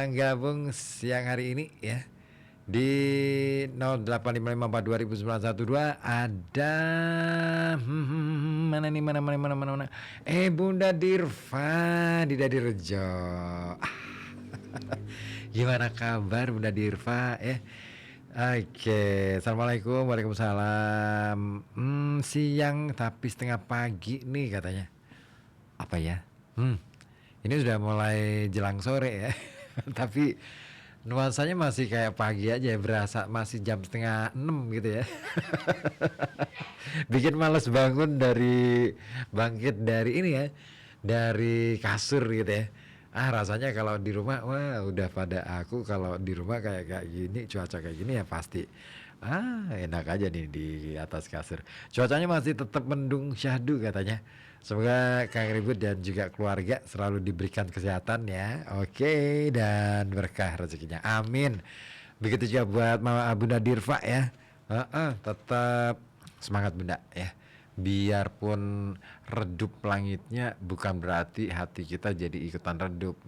yang gabung siang hari ini ya di 0855421912 ada mana nih mana Bunda Dirva di Dadirejo. Gimana kabar Bunda Dirva ya? Oke, assalamualaikum, waalaikumsalam. Siang tapi setengah pagi nih katanya. Apa ya? Ini sudah mulai jelang sore ya. Tapi nuansanya masih kayak pagi aja, berasa masih jam setengah 6 gitu ya. Bikin males bangun dari bangkit dari ini ya, dari kasur gitu ya. Rasanya kalau di rumah, wah udah pada aku kalau di rumah kayak gini, cuaca kayak gini ya pasti enak aja nih di atas kasur. Cuacanya masih tetap mendung syahdu katanya. Semoga Kang Ribut dan juga keluarga selalu diberikan kesehatan ya. Oke, dan berkah rezekinya. Amin. Begitu juga buat Mama Bunda Dirva ya. Tetap semangat Bunda ya. Biarpun redup langitnya bukan berarti hati kita jadi ikutan redup.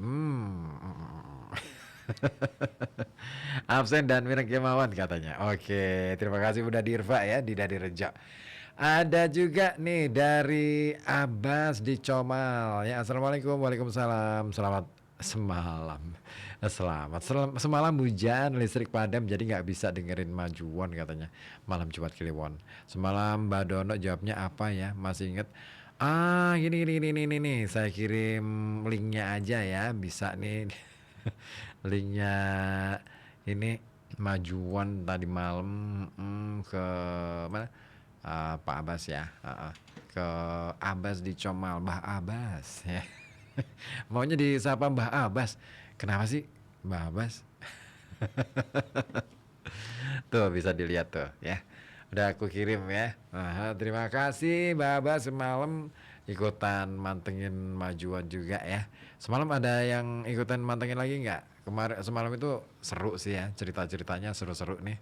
Absen dan Mireng Kemawan katanya. Oke, terima kasih Bunda Dirva ya di Dadirejo. Ada juga nih dari Abbas di Comal ya. Assalamualaikum, waalaikumsalam. Semalam hujan, listrik padam jadi nggak bisa dengerin Majuwon katanya. Malam Jumat Kliwon. Semalam Mbak Dono jawabnya apa ya? Masih inget? Gini. Saya kirim linknya aja ya, bisa nih. Linknya ini Majuwon tadi malam ke mana? Pak Abbas ya, ke Abbas di Comal, Mbah Abbas ya. Maunya disapa Mbah Abbas. Kenapa sih Mbah Abbas? Tuh bisa dilihat tuh ya. Udah aku kirim ya. Terima kasih Mbah Abbas semalam ikutan mantengin Majuan juga ya. Semalam ada yang ikutan mantengin lagi nggak? Semalam itu seru sih ya, cerita-ceritanya seru-seru nih.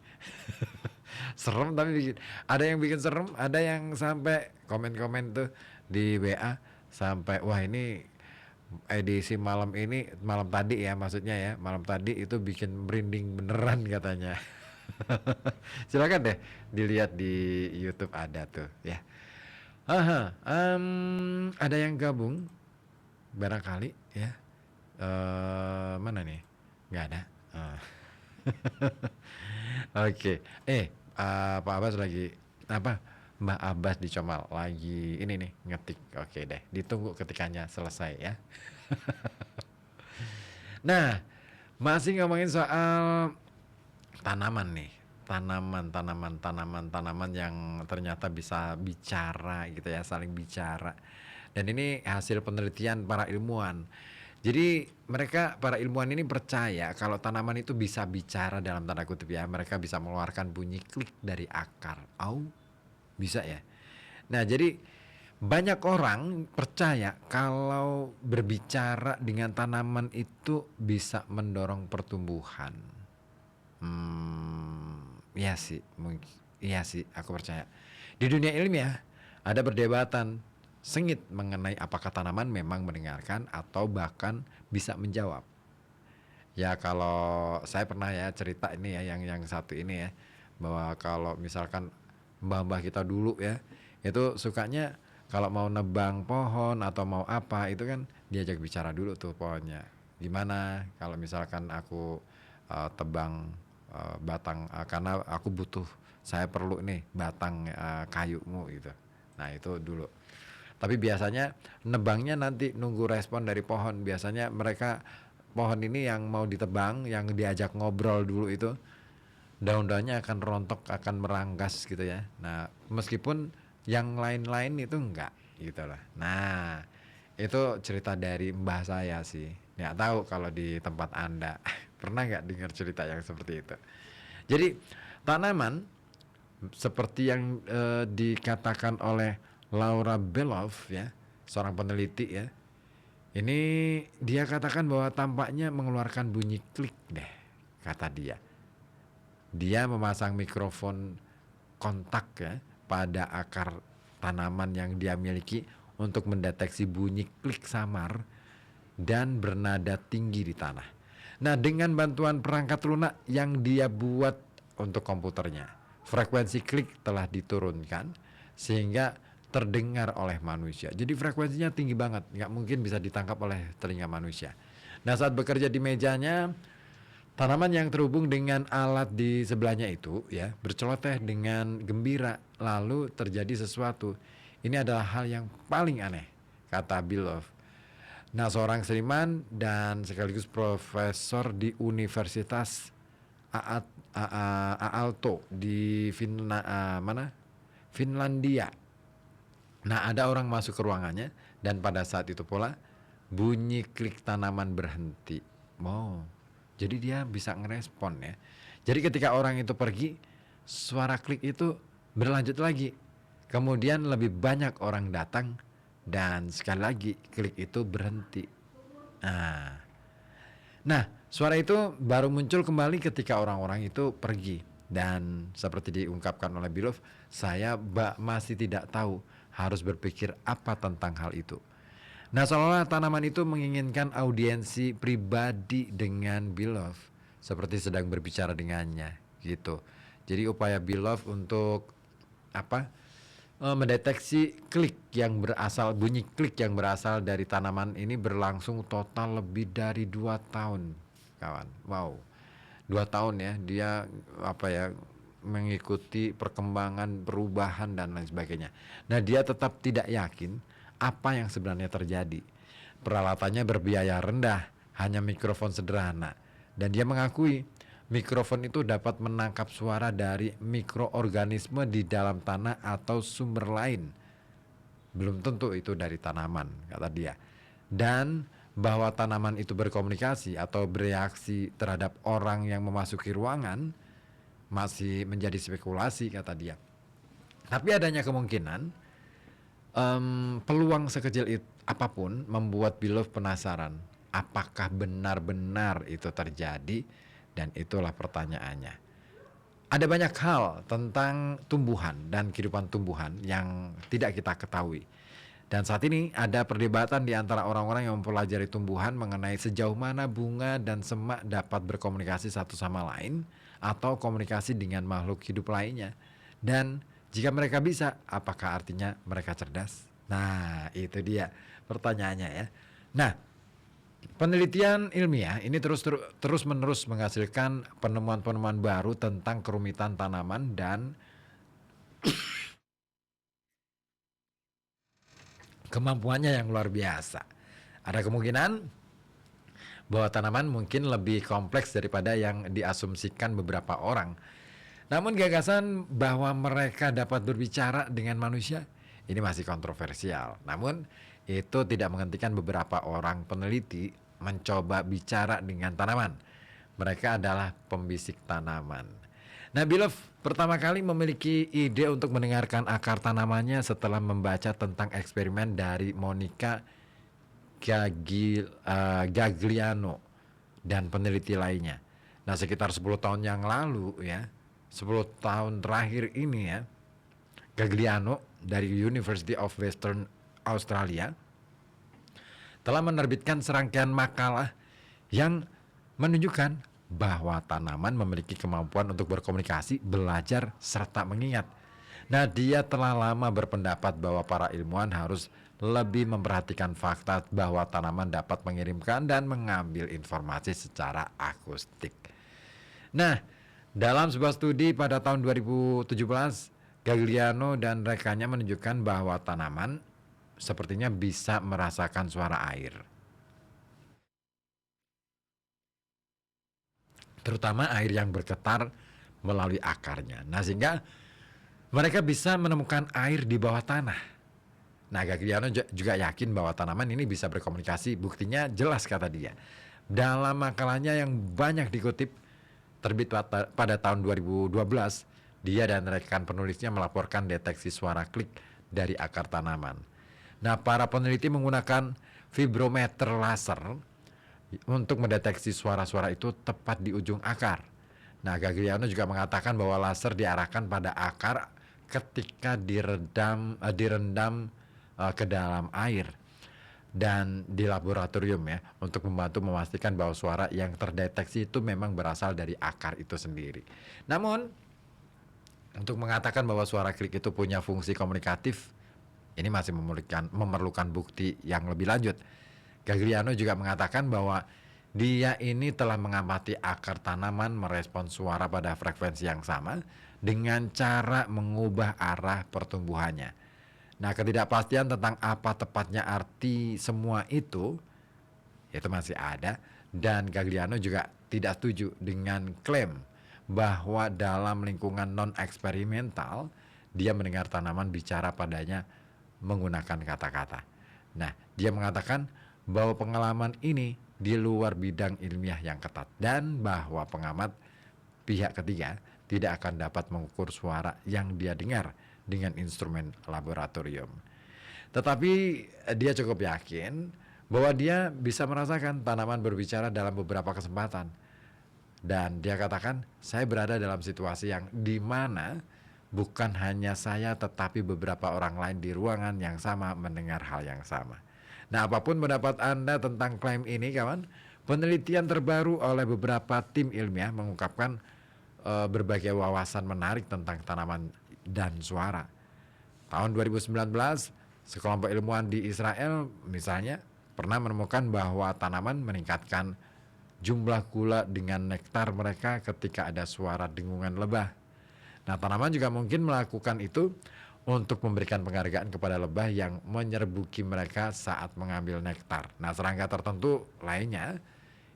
Serem tapi ada yang bikin serem, ada yang sampai komen-komen tuh di WA sampai wah ini edisi malam ini, malam tadi ya maksudnya ya, malam tadi itu bikin merinding beneran katanya. Silakan deh dilihat di YouTube ada tuh ya. Ada yang gabung barangkali ya. Mana nih? Nggak ada. Oke. Pak Abbas lagi apa? Mbak Abbas di Comal lagi ini nih ngetik. Oke deh, ditunggu ketikanya selesai ya. Nah, masih ngomongin soal tanaman nih. Tanaman yang ternyata bisa bicara gitu ya, saling bicara. Dan ini hasil penelitian para ilmuwan. Jadi mereka para ilmuwan ini percaya kalau tanaman itu bisa bicara dalam tanda kutip ya. Mereka bisa mengeluarkan bunyi klik dari akar. Bisa ya. Nah jadi banyak orang percaya kalau berbicara dengan tanaman itu bisa mendorong pertumbuhan. Iya sih, mungkin. Iya sih, aku percaya. Di dunia ilmiah ada perdebatan sengit mengenai apakah tanaman memang mendengarkan atau bahkan bisa menjawab. Ya kalau saya pernah ya cerita ini ya yang satu ini ya, bahwa kalau misalkan mbah-mbah kita dulu ya, itu sukanya kalau mau nebang pohon atau mau apa itu kan diajak bicara dulu tuh pohonnya. Gimana kalau misalkan aku tebang batang karena aku butuh, saya perlu nih batang kayumu gitu. Nah itu dulu. Tapi biasanya nebangnya nanti nunggu respon dari pohon. Biasanya mereka pohon ini yang mau ditebang, yang diajak ngobrol dulu itu daun-daunnya akan rontok, akan merangkas gitu ya. Nah meskipun yang lain-lain itu enggak gitu lah. Nah itu cerita dari mbah saya sih. Nggak tahu kalau di tempat Anda pernah nggak dengar cerita yang seperti itu. Jadi tanaman seperti yang dikatakan oleh Laura Beloff ya, seorang peneliti ya. Ini dia katakan bahwa tampaknya mengeluarkan bunyi klik deh, kata dia. Dia memasang mikrofon kontak ya pada akar tanaman yang dia miliki untuk mendeteksi bunyi klik samar dan bernada tinggi di tanah. Nah, dengan bantuan perangkat lunak yang dia buat untuk komputernya, frekuensi klik telah diturunkan sehingga terdengar oleh manusia. Jadi frekuensinya tinggi banget, nggak mungkin bisa ditangkap oleh telinga manusia. Nah, saat bekerja di mejanya, tanaman yang terhubung dengan alat di sebelahnya itu ya berceloteh dengan gembira, lalu terjadi sesuatu. Ini adalah hal yang paling aneh, kata Beloff. Nah, seorang seniman dan sekaligus profesor di Universitas Aalto di Finlandia. Nah, ada orang masuk ke ruangannya dan pada saat itu pula bunyi klik tanaman berhenti. Oh, jadi dia bisa ngerespon ya. Jadi ketika orang itu pergi, suara klik itu berlanjut lagi. Kemudian lebih banyak orang datang dan sekali lagi klik itu berhenti. Nah, suara itu baru muncul kembali ketika orang-orang itu pergi. Dan seperti diungkapkan oleh Beloff, saya masih tidak tahu harus berpikir apa tentang hal itu. Nah, seolah tanaman itu menginginkan audiensi pribadi dengan Beloff, seperti sedang berbicara dengannya, gitu. Jadi upaya Beloff untuk apa? Mendeteksi bunyi klik yang berasal dari tanaman ini berlangsung total lebih dari 2 tahun, kawan. Wow, 2 tahun ya dia mengikuti perkembangan, perubahan dan lain sebagainya. Nah, dia tetap tidak yakin apa yang sebenarnya terjadi. Peralatannya berbiaya rendah, hanya mikrofon sederhana. Dan dia mengakui mikrofon itu dapat menangkap suara dari mikroorganisme di dalam tanah atau sumber lain. Belum tentu itu dari tanaman, kata dia. Dan bahwa tanaman itu berkomunikasi atau bereaksi terhadap orang yang memasuki ruangan masih menjadi spekulasi, kata dia. Tapi adanya kemungkinan peluang sekecil apapun membuat Beloff penasaran apakah benar-benar itu terjadi, dan itulah pertanyaannya. Ada banyak hal tentang tumbuhan dan kehidupan tumbuhan yang tidak kita ketahui. Dan saat ini ada perdebatan di antara orang-orang yang mempelajari tumbuhan mengenai sejauh mana bunga dan semak dapat berkomunikasi satu sama lain atau komunikasi dengan makhluk hidup lainnya. Dan jika mereka bisa, apakah artinya mereka cerdas? Nah, itu dia pertanyaannya ya. Nah, penelitian ilmiah ini terus-menerus menghasilkan penemuan-penemuan baru tentang kerumitan tanaman dan kemampuannya yang luar biasa. Ada kemungkinan bahwa tanaman mungkin lebih kompleks daripada yang diasumsikan beberapa orang. Namun gagasan bahwa mereka dapat berbicara dengan manusia ini masih kontroversial. Namun itu tidak menghentikan beberapa orang peneliti mencoba bicara dengan tanaman. Mereka adalah pembisik tanaman. Nah, Beloff pertama kali memiliki ide untuk mendengarkan akar tanamannya setelah membaca tentang eksperimen dari Monica Gagliano dan peneliti lainnya. Nah, sekitar 10 tahun yang lalu ya, 10 tahun terakhir ini ya, Gagliano dari University of Western Australia telah menerbitkan serangkaian makalah yang menunjukkan bahwa tanaman memiliki kemampuan untuk berkomunikasi, belajar, serta mengingat. Nah, dia telah lama berpendapat bahwa para ilmuwan harus lebih memperhatikan fakta bahwa tanaman dapat mengirimkan dan mengambil informasi secara akustik. Nah, dalam sebuah studi pada tahun 2017, Gagliano dan rekannya menunjukkan bahwa tanaman sepertinya bisa merasakan suara air, terutama air yang bergetar melalui akarnya. Nah, sehingga mereka bisa menemukan air di bawah tanah. Nah, Gagliano juga yakin bahwa tanaman ini bisa berkomunikasi. Buktinya jelas, kata dia. Dalam makalahnya yang banyak dikutip, terbit pada tahun 2012, dia dan rekan penulisnya melaporkan deteksi suara klik dari akar tanaman. Nah, para peneliti menggunakan vibrometer laser untuk mendeteksi suara-suara itu tepat di ujung akar. Nah, Gagliano juga mengatakan bahwa laser diarahkan pada akar ketika direndam ke dalam air. dan di laboratorium ya, untuk membantu memastikan bahwa suara yang terdeteksi itu memang berasal dari akar itu sendiri. Namun, untuk mengatakan bahwa suara klik itu punya fungsi komunikatif, ini masih memerlukan bukti yang lebih lanjut. Gagliano juga mengatakan bahwa dia ini telah mengamati akar tanaman merespons suara pada frekuensi yang sama dengan cara mengubah arah pertumbuhannya. Nah, ketidakpastian tentang apa tepatnya arti semua itu masih ada, dan Gagliano juga tidak setuju dengan klaim bahwa dalam lingkungan non-eksperimental dia mendengar tanaman bicara padanya menggunakan kata-kata. Nah, dia mengatakan bahwa pengalaman ini di luar bidang ilmiah yang ketat dan bahwa pengamat pihak ketiga tidak akan dapat mengukur suara yang dia dengar dengan instrumen laboratorium. Tetapi dia cukup yakin bahwa dia bisa merasakan tanaman berbicara dalam beberapa kesempatan. Dan dia katakan, saya berada dalam situasi yang di mana bukan hanya saya tetapi beberapa orang lain di ruangan yang sama mendengar hal yang sama. Nah, apapun pendapat Anda tentang klaim ini, kawan, penelitian terbaru oleh beberapa tim ilmiah mengungkapkan berbagai wawasan menarik tentang tanaman dan suara. Tahun 2019, sekelompok ilmuwan di Israel misalnya pernah menemukan bahwa tanaman meningkatkan jumlah gula dengan nektar mereka ketika ada suara dengungan lebah. Nah, tanaman juga mungkin melakukan itu untuk memberikan penghargaan kepada lebah yang menyerbuki mereka saat mengambil nektar. Nah, serangga tertentu lainnya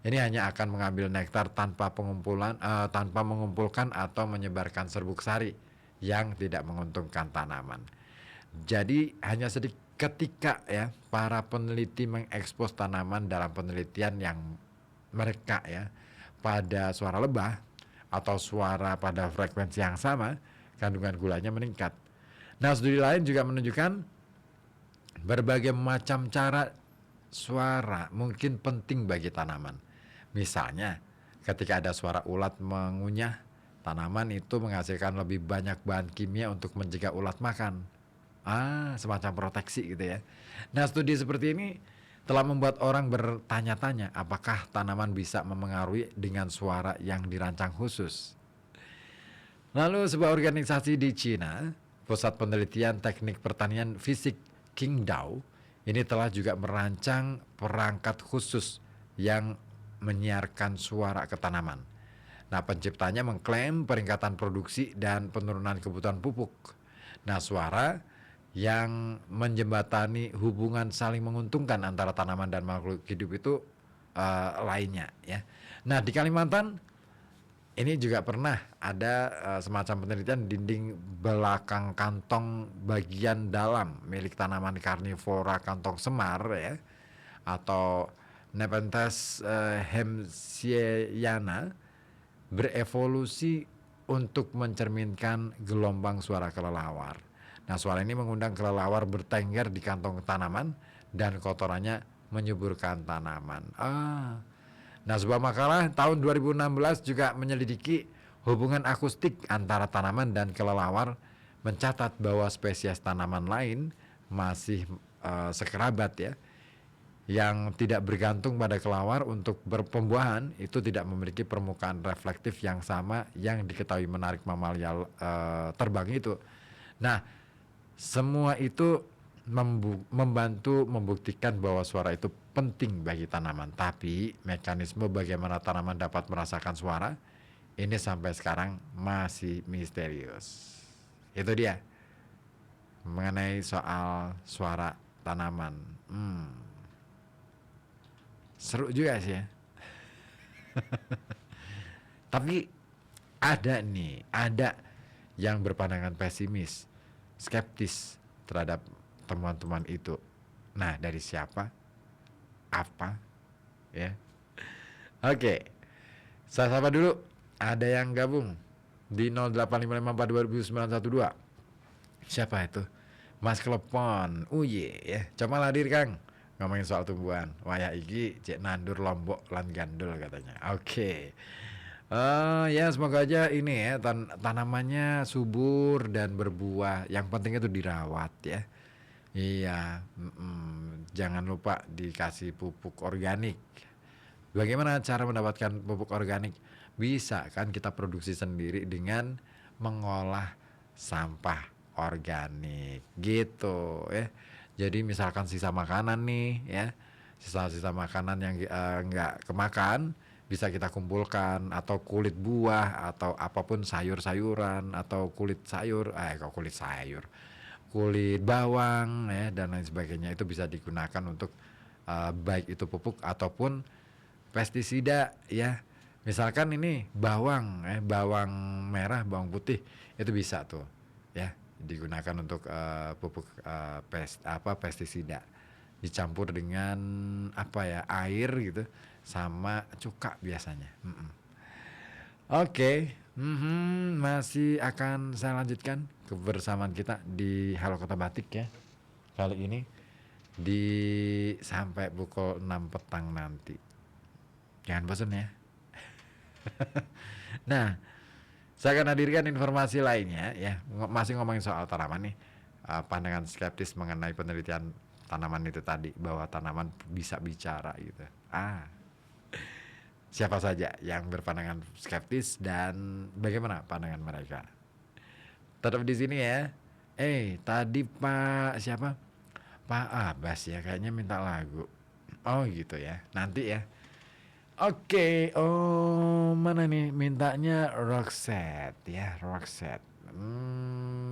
ini hanya akan mengambil nektar tanpa mengumpulkan atau menyebarkan serbuk sari yang tidak menguntungkan tanaman. Jadi hanya sedikit ketika ya para peneliti mengekspos tanaman dalam penelitian yang mereka ya pada suara lebah atau suara pada frekuensi yang sama, kandungan gulanya meningkat. Nah, studi lain juga menunjukkan berbagai macam cara suara mungkin penting bagi tanaman. Misalnya, ketika ada suara ulat mengunyah, tanaman itu menghasilkan lebih banyak bahan kimia untuk mencegah ulat makan. Semacam proteksi gitu ya. Nah, studi seperti ini telah membuat orang bertanya-tanya apakah tanaman bisa memengaruhi dengan suara yang dirancang khusus. Lalu sebuah organisasi di Cina, Pusat Penelitian Teknik Pertanian Fisik Qingdao, ini telah juga merancang perangkat khusus yang menyiarkan suara ke tanaman. Nah, penciptanya mengklaim peningkatan produksi dan penurunan kebutuhan pupuk. Nah, suara yang menjembatani hubungan saling menguntungkan antara tanaman dan makhluk hidup itu lainnya ya. Nah, di Kalimantan ini juga pernah ada semacam penelitian dinding belakang kantong bagian dalam milik tanaman karnivora kantong semar ya, atau Nepenthes hemsiana berevolusi untuk mencerminkan gelombang suara kelelawar. Nah, suara ini mengundang kelelawar bertengger di kantong tanaman dan kotorannya menyuburkan tanaman. Nah, sebuah makalah tahun 2016 juga menyelidiki hubungan akustik antara tanaman dan kelelawar, mencatat bahwa spesies tanaman lain masih sekerabat ya, yang tidak bergantung pada kelelawar untuk berpembuahan, itu tidak memiliki permukaan reflektif yang sama yang diketahui menarik mamalia terbang itu. Nah, semua itu membantu membuktikan bahwa suara itu penting bagi tanaman. Tapi mekanisme bagaimana tanaman dapat merasakan suara ini sampai sekarang masih misterius. Itu dia mengenai soal suara tanaman. Seru juga sih ya. Tapi ada yang berpandangan pesimis, skeptis terhadap teman-teman itu. Nah, dari siapa? Apa? Ya. Oke. Saya sapa dulu. Ada yang gabung di 0855422912. Siapa itu? Mas Klepon. Ya. Coba hadir, Kang. Ngomongin soal tumbuhan. Wayah iki cek nandur lombok lan gandul katanya. Oke. Ya semoga aja ini ya tanamannya subur dan berbuah. Yang penting itu dirawat ya. Iya, jangan lupa dikasih pupuk organik. Bagaimana cara mendapatkan pupuk organik? Bisa kan kita produksi sendiri dengan mengolah sampah organik gitu ya. Jadi misalkan sisa makanan nih ya, sisa-sisa makanan yang nggak kemakan bisa kita kumpulkan, atau kulit buah atau apapun, sayur-sayuran atau kulit sayur, kok kulit sayur, kulit bawang ya dan lain sebagainya, itu bisa digunakan untuk baik itu pupuk ataupun pestisida ya. Misalkan ini bawang bawang merah, bawang putih, itu bisa tuh ya digunakan untuk pupuk pestisida, dicampur dengan apa ya, air gitu sama cuka biasanya. Oke, masih akan saya lanjutkan kebersamaan kita di Halo Kota Batik ya. Kali ini di sampai pukul 6 petang nanti. Jangan bosan ya. Nah, saya akan hadirkan informasi lainnya ya. Masih ngomongin soal tanaman nih. Pandangan skeptis mengenai penelitian tanaman itu tadi, bahwa tanaman bisa bicara gitu. Siapa saja yang berpandangan skeptis dan bagaimana pandangan mereka? Tetap di sini ya. Tadi Pak siapa? Pak Abbas ya kayaknya minta lagu. Oh gitu ya. Nanti ya. Oke, oh mana nih mintanya Roxette ya, Roxette.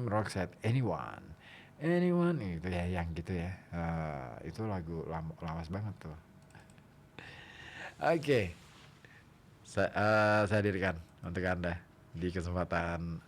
Roxette, Anyone itu ya yang gitu ya. Itu lagu lawas banget tuh. Oke, saya hadirkan untuk Anda di kesempatan